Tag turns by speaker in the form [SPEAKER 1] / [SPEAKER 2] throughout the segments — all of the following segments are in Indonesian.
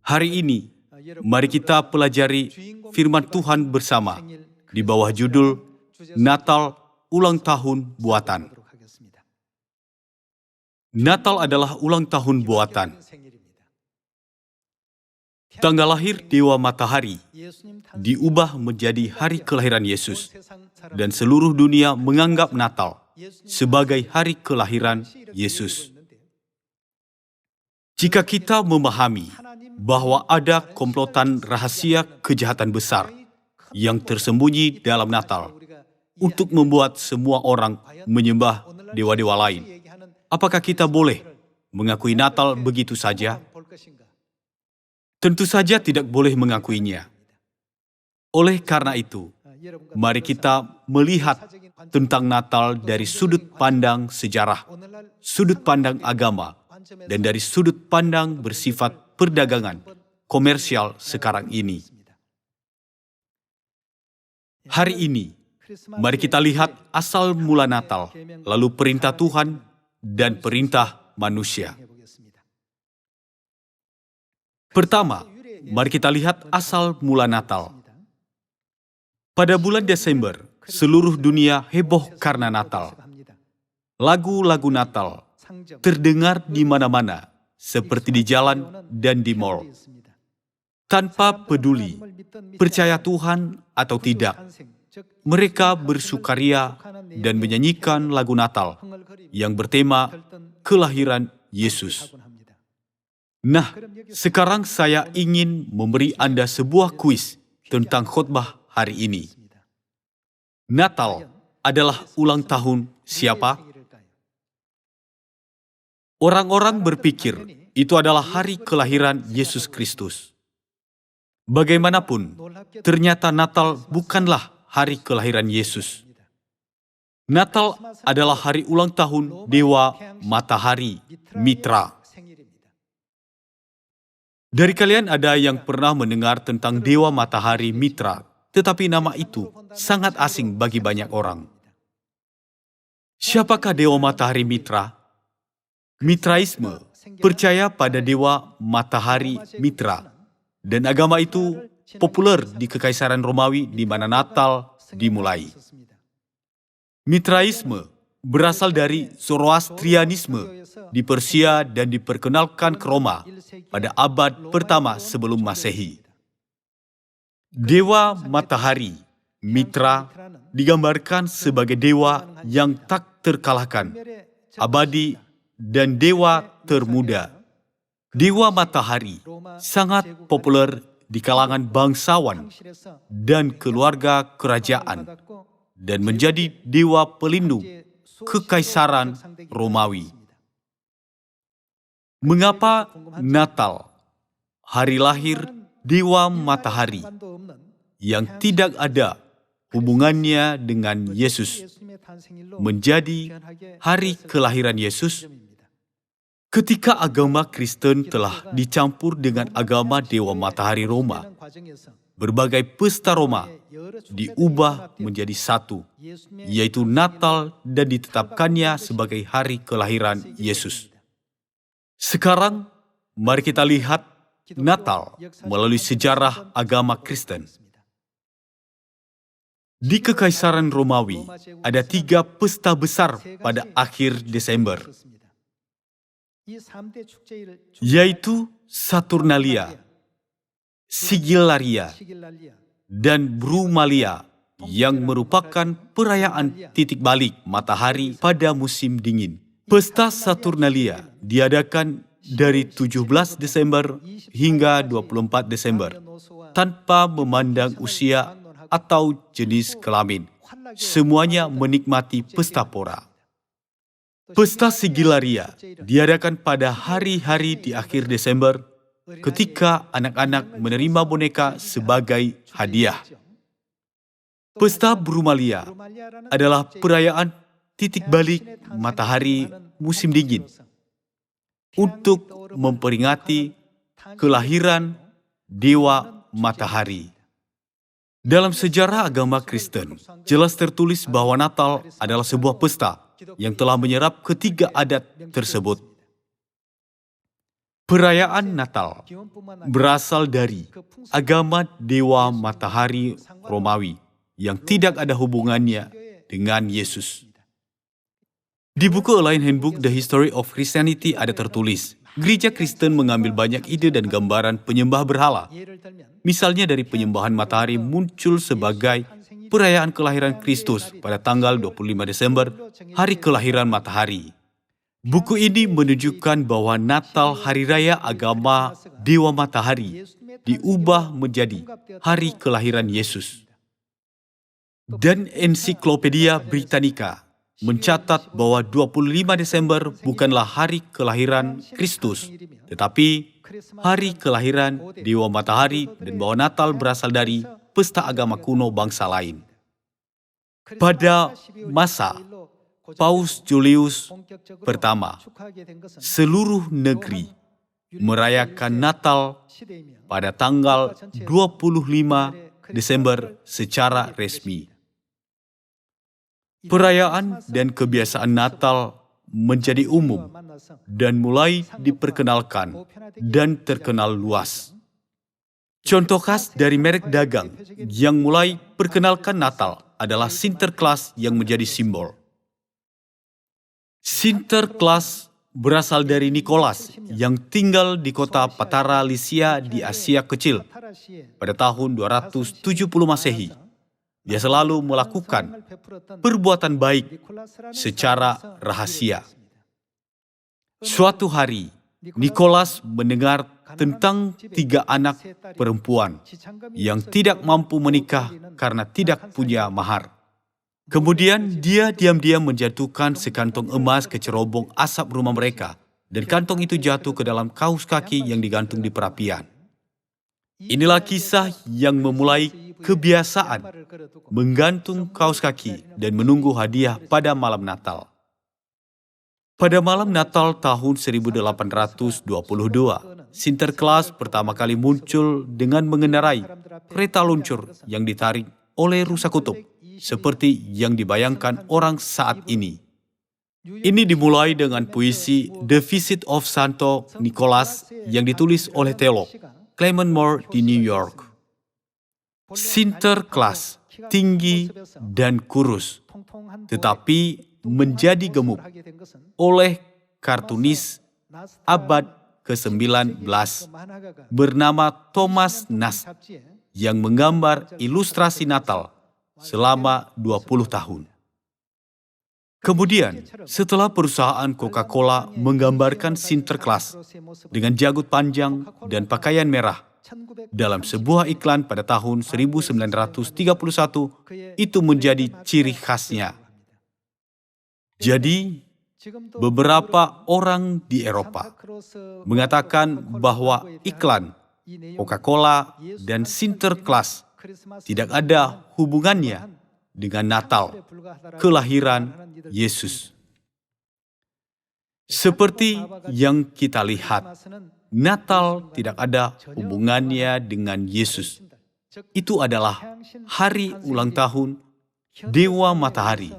[SPEAKER 1] Hari ini, mari kita pelajari firman Tuhan bersama di bawah judul Natal Ulang Tahun Buatan. Natal adalah ulang tahun buatan. Tanggal lahir Dewa Matahari diubah menjadi hari kelahiran Yesus, dan seluruh dunia menganggap Natal sebagai hari kelahiran Yesus. Jika kita memahami bahwa ada komplotan rahasia kejahatan besar yang tersembunyi dalam Natal untuk membuat semua orang menyembah dewa-dewa lain, apakah kita boleh mengakui Natal begitu saja? Tentu saja tidak boleh mengakuinya. Oleh karena itu, mari kita melihat tentang Natal dari sudut pandang sejarah, sudut pandang agama, dan dari sudut pandang bersifat perdagangan, komersial sekarang ini. Hari ini, mari kita lihat asal mula Natal, lalu perintah Tuhan dan perintah manusia. Pertama, mari kita lihat asal mula Natal. Pada bulan Desember, seluruh dunia heboh karena Natal. Lagu-lagu Natal terdengar di mana-mana, seperti di jalan dan di mal. Tanpa peduli, percaya Tuhan atau tidak, mereka bersukaria dan menyanyikan lagu Natal yang bertema kelahiran Yesus. Nah, sekarang saya ingin memberi Anda sebuah kuis tentang khotbah hari ini. Natal adalah ulang tahun siapa? Orang-orang berpikir itu adalah hari kelahiran Yesus Kristus. Bagaimanapun, ternyata Natal bukanlah hari kelahiran Yesus. Natal adalah hari ulang tahun Dewa Matahari Mitra. Dari kalian ada yang pernah mendengar tentang Dewa Matahari Mitra, tetapi nama itu sangat asing bagi banyak orang. Siapakah Dewa Matahari Mitra? Mitraisme percaya pada Dewa Matahari Mitra, dan agama itu populer di Kekaisaran Romawi di mana Natal dimulai. Mitraisme berasal dari Zoroastrianisme di Persia dan diperkenalkan ke Roma pada abad pertama sebelum Masehi. Dewa Matahari Mitra digambarkan sebagai dewa yang tak terkalahkan, abadi, dan dewa termuda. Dewa Matahari sangat populer di kalangan bangsawan dan keluarga kerajaan dan menjadi dewa pelindung Kekaisaran Romawi. Mengapa Natal, hari lahir Dewa Matahari, yang tidak ada hubungannya dengan Yesus, menjadi hari kelahiran Yesus? Ketika agama Kristen telah dicampur dengan agama Dewa Matahari Roma, berbagai pesta Roma diubah menjadi satu, yaitu Natal, dan ditetapkannya sebagai hari kelahiran Yesus. Sekarang, mari kita lihat Natal melalui sejarah agama Kristen. Di Kekaisaran Romawi, ada 3 pesta besar pada akhir Desember, yaitu Saturnalia, Sigillaria, dan Brumalia, yang merupakan perayaan titik balik matahari pada musim dingin. Pesta Saturnalia diadakan dari 17 Desember hingga 24 Desember, tanpa memandang usia atau jenis kelamin. Semuanya menikmati pesta pora. Pesta Sigillaria diadakan pada hari-hari di akhir Desember ketika anak-anak menerima boneka sebagai hadiah. Pesta Brumalia adalah perayaan titik balik matahari musim dingin untuk memperingati kelahiran Dewa Matahari. Dalam sejarah agama Kristen, jelas tertulis bahwa Natal adalah sebuah pesta yang telah menyerap ketiga adat tersebut. Perayaan Natal berasal dari agama dewa matahari Romawi yang tidak ada hubungannya dengan Yesus. Di buku A Line Handbook The History of Christianity ada tertulis, gereja Kristen mengambil banyak ide dan gambaran penyembah berhala. Misalnya dari penyembahan matahari muncul sebagai perayaan kelahiran Kristus pada tanggal 25 Desember, hari kelahiran matahari. Buku ini menunjukkan bahwa Natal hari raya agama Dewa Matahari diubah menjadi hari kelahiran Yesus. Dan Ensiklopedia Britannica mencatat bahwa 25 Desember bukanlah hari kelahiran Kristus, tetapi hari kelahiran Dewa Matahari, dan bahwa Natal berasal dari pesta agama kuno bangsa lain. Pada masa Paus Julius pertama, seluruh negeri merayakan Natal pada tanggal 25 Desember secara resmi. Perayaan dan kebiasaan Natal menjadi umum dan mulai diperkenalkan dan terkenal luas. Contoh khas dari merek dagang yang mulai perkenalkan Natal adalah Sinterklaas yang menjadi simbol. Sinterklaas berasal dari Nikolas yang tinggal di kota Patara Lycia di Asia Kecil pada tahun 270 Masehi. Dia selalu melakukan perbuatan baik secara rahasia. Suatu hari, Nikolas mendengar tentang 3 anak perempuan yang tidak mampu menikah karena tidak punya mahar. Kemudian dia diam-diam menjatuhkan sekantong emas ke cerobong asap rumah mereka, dan kantong itu jatuh ke dalam kaus kaki yang digantung di perapian. Inilah kisah yang memulai kebiasaan menggantung kaus kaki dan menunggu hadiah pada malam Natal. Pada malam Natal tahun 1822, Sinterklaas pertama kali muncul dengan mengendarai kereta luncur yang ditarik oleh rusa kutub, seperti yang dibayangkan orang saat ini. Ini dimulai dengan puisi The Visit of Santo Nicholas yang ditulis oleh teolog Clement Moore di New York. Sinterklaas tinggi dan kurus, tetapi menjadi gemuk oleh kartunis abad ke-19 bernama Thomas Nast yang menggambar ilustrasi Natal selama 20 tahun. Kemudian, setelah perusahaan Coca-Cola menggambarkan Sinterklaas dengan janggut panjang dan pakaian merah dalam sebuah iklan pada tahun 1931, itu menjadi ciri khasnya. Jadi, beberapa orang di Eropa mengatakan bahwa iklan Coca-Cola dan Sinterklaas tidak ada hubungannya dengan Natal, kelahiran Yesus. Seperti yang kita lihat, Natal tidak ada hubungannya dengan Yesus. Itu adalah hari ulang tahun Dewa Matahari,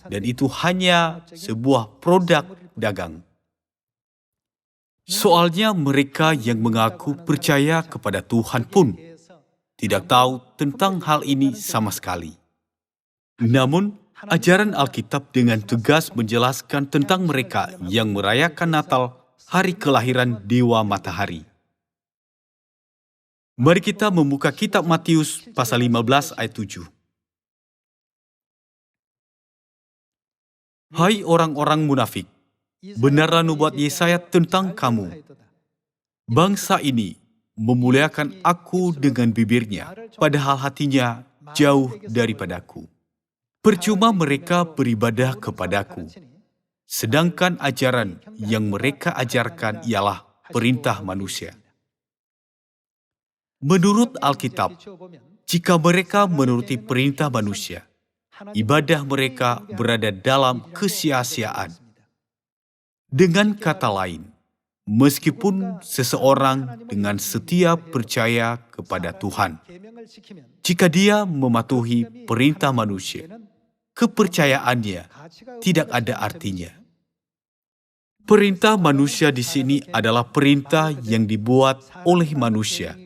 [SPEAKER 1] dan itu hanya sebuah produk dagang. Soalnya mereka yang mengaku percaya kepada Tuhan pun tidak tahu tentang hal ini sama sekali. Namun, ajaran Alkitab dengan tegas menjelaskan tentang mereka yang merayakan Natal, hari kelahiran Dewa Matahari. Mari kita membuka kitab Matius pasal 15 ayat 7. Hai orang-orang munafik, benarlah nubuat Yesaya tentang kamu. Bangsa ini memuliakan aku dengan bibirnya, padahal hatinya jauh daripadaku. Percuma mereka beribadah kepadaku, sedangkan ajaran yang mereka ajarkan ialah perintah manusia. Menurut Alkitab, jika mereka menuruti perintah manusia, ibadah mereka berada dalam kesia-siaan. Dengan kata lain, meskipun seseorang dengan setia percaya kepada Tuhan, jika dia mematuhi perintah manusia, kepercayaannya tidak ada artinya. Perintah manusia di sini adalah perintah yang dibuat oleh manusia.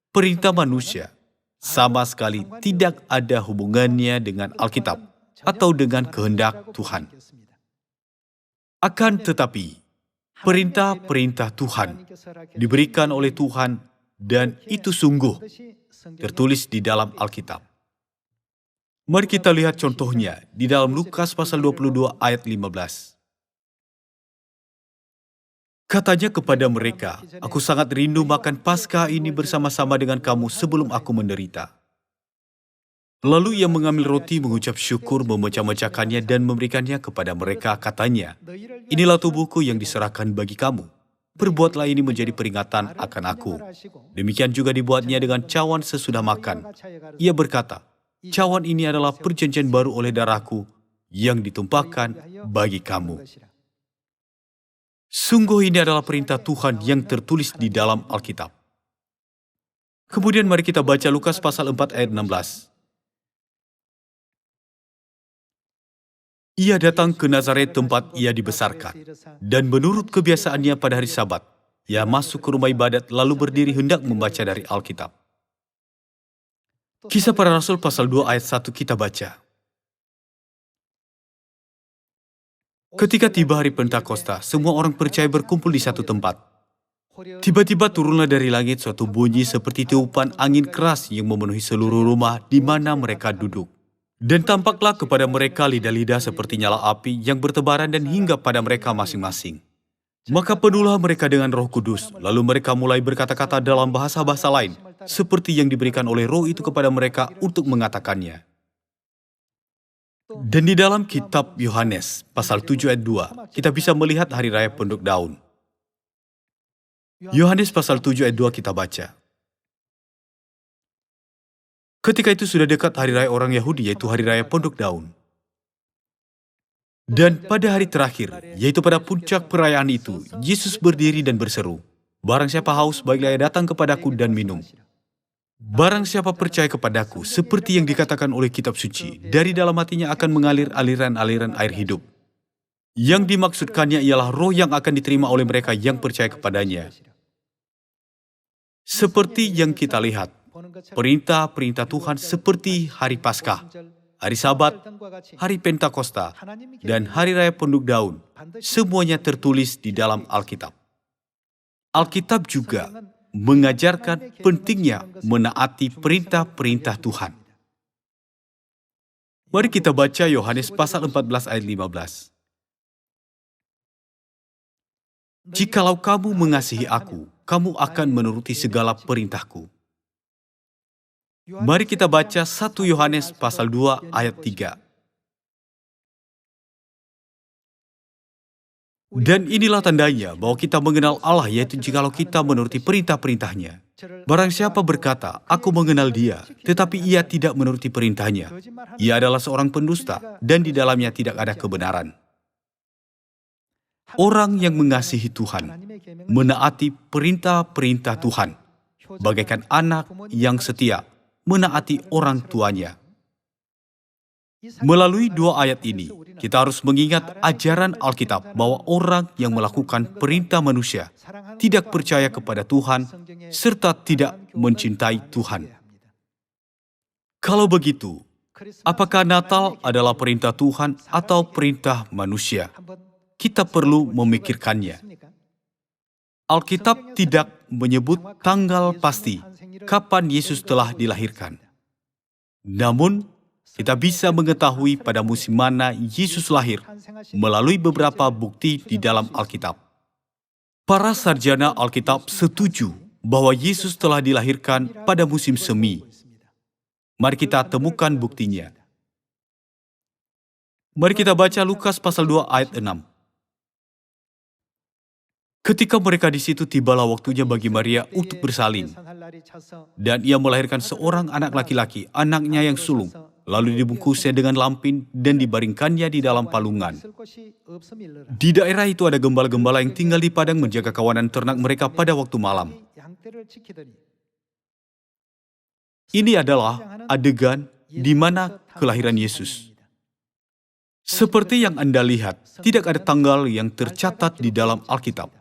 [SPEAKER 1] Perintah manusia sama sekali tidak ada hubungannya dengan Alkitab atau dengan kehendak Tuhan. Akan tetapi, perintah-perintah Tuhan diberikan oleh Tuhan dan itu sungguh tertulis di dalam Alkitab. Mari kita lihat contohnya di dalam Lukas pasal 22 ayat 15. Katanya kepada mereka, "Aku sangat rindu makan Paskah ini bersama-sama dengan kamu sebelum aku menderita." Lalu ia mengambil roti, mengucap syukur, memecah-mecahkannya dan memberikannya kepada mereka, katanya, "Inilah tubuhku yang diserahkan bagi kamu. Perbuatlah ini menjadi peringatan akan aku." Demikian juga dibuatnya dengan cawan sesudah makan. Ia berkata, "Cawan ini adalah perjanjian baru oleh darahku yang ditumpahkan bagi kamu." Sungguh ini adalah perintah Tuhan yang tertulis di dalam Alkitab. Kemudian mari kita baca Lukas pasal 4 ayat 16. Ia datang ke Nazaret tempat ia dibesarkan. Dan menurut kebiasaannya pada hari Sabat, ia masuk ke rumah ibadat lalu berdiri hendak membaca dari Alkitab. Kisah Para Rasul pasal 2 ayat 1 kita baca. Ketika tiba hari Pentakosta, semua orang percaya berkumpul di satu tempat. Tiba-tiba turunlah dari langit suatu bunyi seperti tiupan angin keras yang memenuhi seluruh rumah di mana mereka duduk. Dan tampaklah kepada mereka lidah-lidah seperti nyala api yang bertebaran dan hinggap pada mereka masing-masing. Maka penuhlah mereka dengan Roh Kudus, lalu mereka mulai berkata-kata dalam bahasa-bahasa lain, seperti yang diberikan oleh Roh itu kepada mereka untuk mengatakannya. Dan di dalam kitab Yohanes, pasal 7 ayat 2, kita bisa melihat Hari Raya Pondok Daun. Yohanes pasal 7 ayat 2 kita baca. Ketika itu sudah dekat hari raya orang Yahudi, yaitu hari raya Pondok Daun. Dan pada hari terakhir, yaitu pada puncak perayaan itu, Yesus berdiri dan berseru, "Barang siapa haus, baiklah ia datang kepadaku dan minum. Barang siapa percaya kepadaku, seperti yang dikatakan oleh kitab suci, dari dalam hatinya akan mengalir aliran-aliran air hidup." Yang dimaksudkannya ialah roh yang akan diterima oleh mereka yang percaya kepadanya. Seperti yang kita lihat, perintah-perintah Tuhan seperti hari Paskah, hari Sabat, hari Pentakosta, dan hari Raya Pondok Daun, semuanya tertulis di dalam Alkitab. Alkitab juga mengajarkan pentingnya menaati perintah-perintah Tuhan. Mari kita baca Yohanes pasal 14 ayat 15. "Jikalau kamu mengasihi aku, kamu akan menuruti segala perintahku." Mari kita baca 1 Yohanes pasal 2 ayat 3. "Dan inilah tandanya bahwa kita mengenal Allah, yaitu jikalau kita menuruti perintah-perintahnya. Barang siapa berkata, 'Aku mengenal Dia,' tetapi ia tidak menuruti perintahnya, ia adalah seorang pendusta dan di dalamnya tidak ada kebenaran." Orang yang mengasihi Tuhan, menaati perintah-perintah Tuhan, bagaikan anak yang setia, menaati orang tuanya. Melalui dua ayat ini, kita harus mengingat ajaran Alkitab bahwa orang yang melakukan perintah manusia tidak percaya kepada Tuhan, serta tidak mencintai Tuhan. Kalau begitu, apakah Natal adalah perintah Tuhan atau perintah manusia? Kita perlu memikirkannya. Alkitab tidak menyebut tanggal pasti kapan Yesus telah dilahirkan. Namun, kita bisa mengetahui pada musim mana Yesus lahir melalui beberapa bukti di dalam Alkitab. Para sarjana Alkitab setuju bahwa Yesus telah dilahirkan pada musim semi. Mari kita temukan buktinya. Mari kita baca Lukas pasal 2 ayat 6. Ketika mereka di situ, tibalah waktunya bagi Maria untuk bersalin. Dan ia melahirkan seorang anak laki-laki, anaknya yang sulung. Lalu dibungkusnya dengan lampin dan dibaringkannya di dalam palungan. Di daerah itu ada gembala-gembala yang tinggal di padang menjaga kawanan ternak mereka pada waktu malam. Ini adalah adegan di mana kelahiran Yesus. Seperti yang Anda lihat, tidak ada tanggal yang tercatat di dalam Alkitab.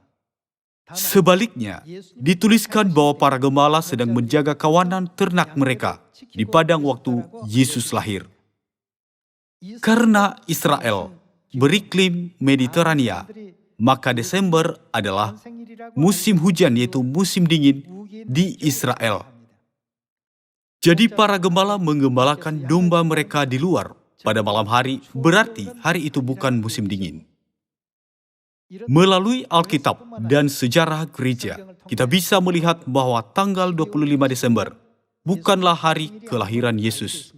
[SPEAKER 1] Sebaliknya, dituliskan bahwa para gembala sedang menjaga kawanan ternak mereka di padang waktu Yesus lahir. Karena Israel beriklim Mediterania, maka Desember adalah musim hujan, yaitu musim dingin di Israel. Jadi para gembala menggembalakan domba mereka di luar pada malam hari, berarti hari itu bukan musim dingin. Melalui Alkitab dan sejarah gereja, kita bisa melihat bahwa tanggal 25 Desember bukanlah hari kelahiran Yesus.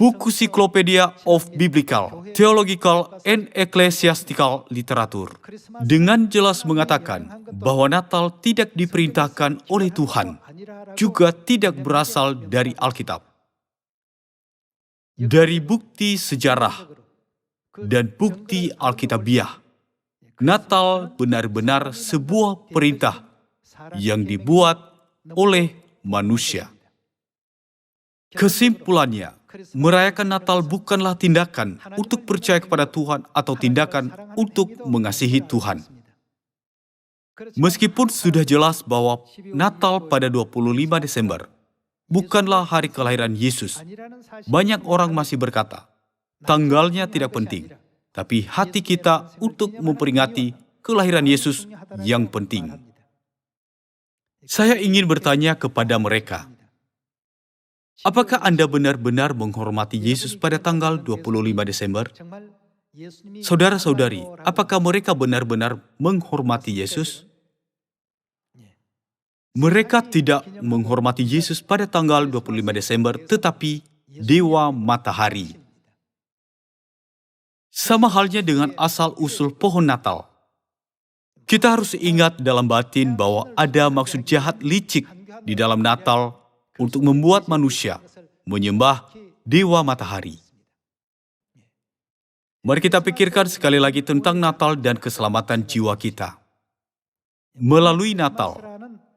[SPEAKER 1] Buku Cyclopedia of Biblical, Theological and Ecclesiastical Literature dengan jelas mengatakan bahwa Natal tidak diperintahkan oleh Tuhan, juga tidak berasal dari Alkitab. Dari bukti sejarah dan bukti Alkitabiah, Natal benar-benar sebuah perintah yang dibuat oleh manusia. Kesimpulannya, merayakan Natal bukanlah tindakan untuk percaya kepada Tuhan atau tindakan untuk mengasihi Tuhan. Meskipun sudah jelas bahwa Natal pada 25 Desember bukanlah hari kelahiran Yesus, banyak orang masih berkata, tanggalnya tidak penting, tapi hati kita untuk memperingati kelahiran Yesus yang penting. Saya ingin bertanya kepada mereka, apakah Anda benar-benar menghormati Yesus pada tanggal 25 Desember? Saudara-saudari, apakah mereka benar-benar menghormati Yesus? Mereka tidak menghormati Yesus pada tanggal 25 Desember, tetapi Dewa Matahari. Sama halnya dengan asal-usul pohon Natal. Kita harus ingat dalam batin bahwa ada maksud jahat licik di dalam Natal untuk membuat manusia menyembah Dewa Matahari. Mari kita pikirkan sekali lagi tentang Natal dan keselamatan jiwa kita. Melalui Natal,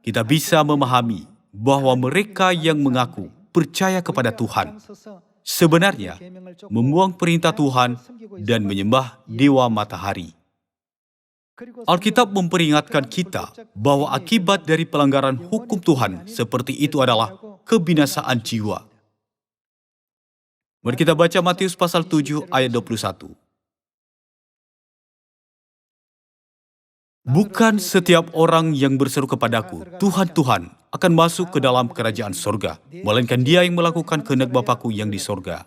[SPEAKER 1] kita bisa memahami bahwa mereka yang mengaku percaya kepada Tuhan sebenarnya membuang perintah Tuhan dan menyembah Dewa Matahari. Alkitab memperingatkan kita bahwa akibat dari pelanggaran hukum Tuhan seperti itu adalah kebinasaan jiwa. Mari kita baca Matius pasal 7 ayat 21. Bukan setiap orang yang berseru kepadaku, Tuhan, Tuhan, akan masuk ke dalam kerajaan sorga, melainkan dia yang melakukan kehendak Bapa-Ku yang di sorga.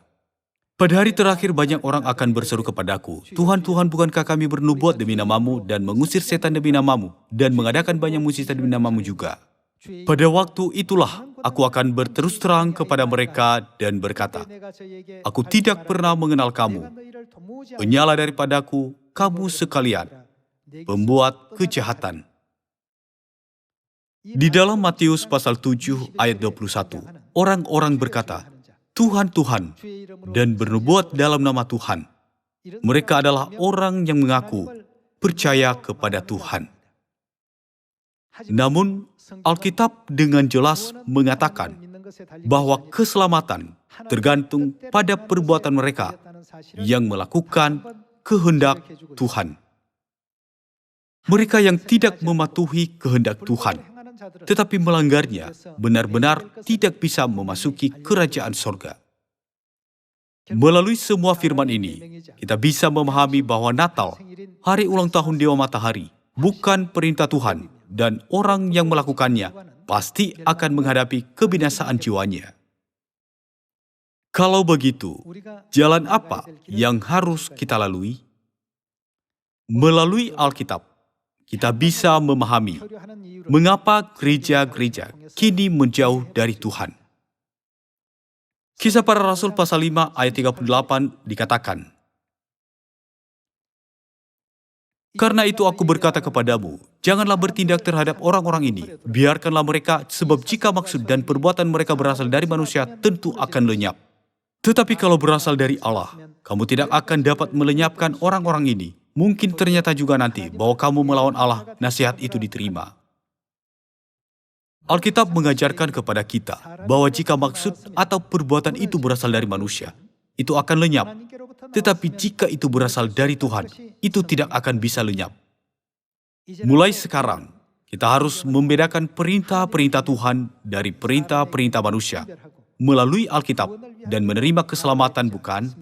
[SPEAKER 1] Pada hari terakhir banyak orang akan berseru kepadaku, Tuhan, Tuhan, bukankah kami bernubuat demi namamu dan mengusir setan demi namamu dan mengadakan banyak mukjizat demi namamu juga? Pada waktu itulah aku akan berterus terang kepada mereka dan berkata, aku tidak pernah mengenal kamu. Penyalah daripadaku, kamu sekalian, pembuat kejahatan. Di dalam Matius pasal 7 ayat 21, orang-orang berkata, Tuhan, Tuhan, dan bernubuat dalam nama Tuhan. Mereka adalah orang yang mengaku percaya kepada Tuhan. Namun, Alkitab dengan jelas mengatakan bahwa keselamatan tergantung pada perbuatan mereka yang melakukan kehendak Tuhan. Mereka yang tidak mematuhi kehendak Tuhan, tetapi melanggarnya, benar-benar tidak bisa memasuki kerajaan sorga. Melalui semua firman ini, kita bisa memahami bahwa Natal, hari ulang tahun Dewa Matahari, bukan perintah Tuhan, dan orang yang melakukannya pasti akan menghadapi kebinasaan jiwanya. Kalau begitu, jalan apa yang harus kita lalui? Melalui Alkitab, kita bisa memahami mengapa gereja-gereja kini menjauh dari Tuhan. Kisah Para Rasul pasal 5 ayat 38 dikatakan, karena itu aku berkata kepadamu, janganlah bertindak terhadap orang-orang ini. Biarkanlah mereka, sebab jika maksud dan perbuatan mereka berasal dari manusia, tentu akan lenyap. Tetapi kalau berasal dari Allah, kamu tidak akan dapat melenyapkan orang-orang ini. Mungkin ternyata juga nanti bahwa kamu melawan Allah, nasihat itu diterima. Alkitab mengajarkan kepada kita bahwa jika maksud atau perbuatan itu berasal dari manusia, itu akan lenyap. Tetapi jika itu berasal dari Tuhan, itu tidak akan bisa lenyap. Mulai sekarang, kita harus membedakan perintah-perintah Tuhan dari perintah-perintah manusia melalui Alkitab dan menerima keselamatan, bukan?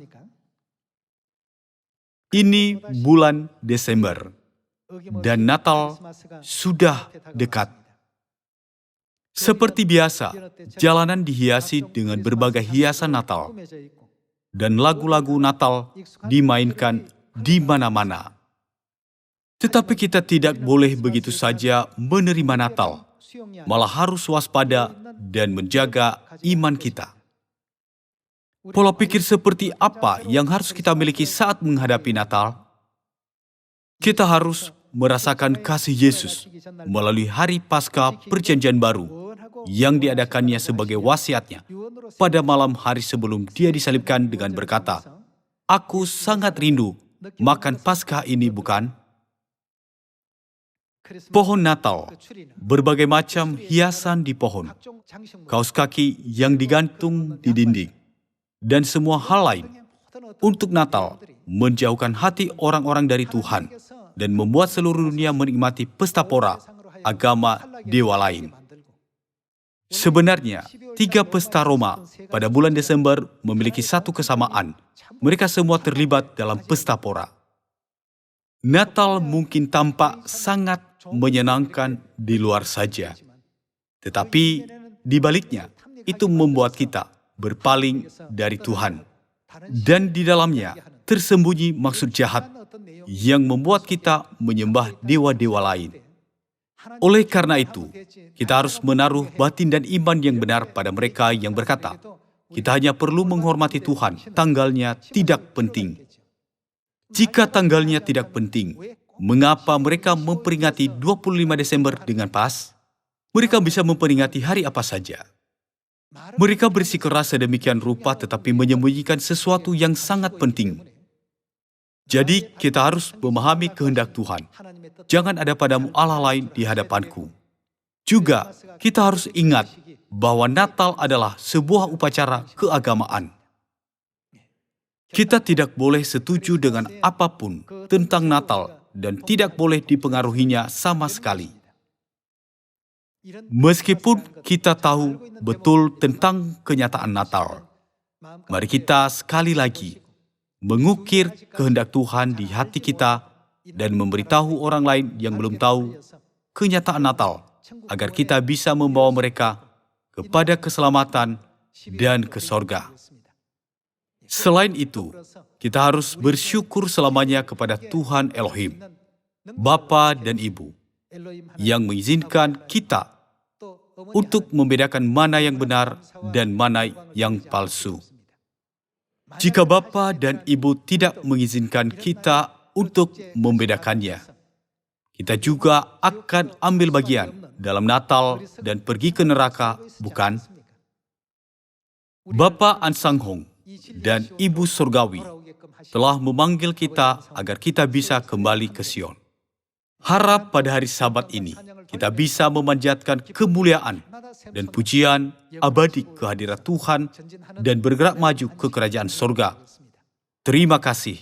[SPEAKER 1] Ini bulan Desember dan Natal sudah dekat. Seperti biasa, jalanan dihiasi dengan berbagai hiasan Natal dan lagu-lagu Natal dimainkan di mana-mana. Tetapi kita tidak boleh begitu saja menerima Natal, malah harus waspada dan menjaga iman kita. Pola pikir seperti apa yang harus kita miliki saat menghadapi Natal? Kita harus merasakan kasih Yesus melalui hari Paskah Perjanjian Baru yang diadakannya sebagai wasiatnya pada malam hari sebelum dia disalibkan dengan berkata, "Aku sangat rindu makan Paskah ini, bukan?" Pohon Natal, berbagai macam hiasan di pohon, kaos kaki yang digantung di dinding, dan semua hal lain untuk Natal menjauhkan hati orang-orang dari Tuhan dan membuat seluruh dunia menikmati pesta pora agama dewa lain. Sebenarnya, 3 pesta Roma pada bulan Desember memiliki satu kesamaan. Mereka semua terlibat dalam pesta pora. Natal mungkin tampak sangat menyenangkan di luar saja. Tetapi di baliknya, itu membuat kita berpaling dari Tuhan. Dan di dalamnya tersembunyi maksud jahat yang membuat kita menyembah dewa-dewa lain. Oleh karena itu, kita harus menaruh batin dan iman yang benar pada mereka yang berkata, kita hanya perlu menghormati Tuhan, tanggalnya tidak penting. Jika tanggalnya tidak penting, mengapa mereka memperingati 25 Desember dengan pas? Mereka bisa memperingati hari apa saja. Mereka bersikeras sedemikian rupa tetapi menyembunyikan sesuatu yang sangat penting. Jadi, kita harus memahami kehendak Tuhan. Jangan ada padamu Allah lain di hadapanku. Juga, kita harus ingat bahwa Natal adalah sebuah upacara keagamaan. Kita tidak boleh setuju dengan apapun tentang Natal dan tidak boleh dipengaruhinya sama sekali. Meskipun kita tahu betul tentang kenyataan Natal, mari kita sekali lagi mengukir kehendak Tuhan di hati kita dan memberitahu orang lain yang belum tahu kenyataan Natal, agar kita bisa membawa mereka kepada keselamatan dan ke sorga. Selain itu, kita harus bersyukur selamanya kepada Tuhan Elohim, Bapa dan Ibu, yang mengizinkan kita untuk membedakan mana yang benar dan mana yang palsu. Jika Bapa dan Ibu tidak mengizinkan kita untuk membedakannya, kita juga akan ambil bagian dalam Natal dan pergi ke neraka, bukan? Bapa Ansanghong dan Ibu Surgawi telah memanggil kita agar kita bisa kembali ke Sion. Harap pada hari Sabat ini kita bisa memanjatkan kemuliaan dan pujian abadi kehadirat Tuhan dan bergerak maju ke kerajaan sorga. Terima kasih.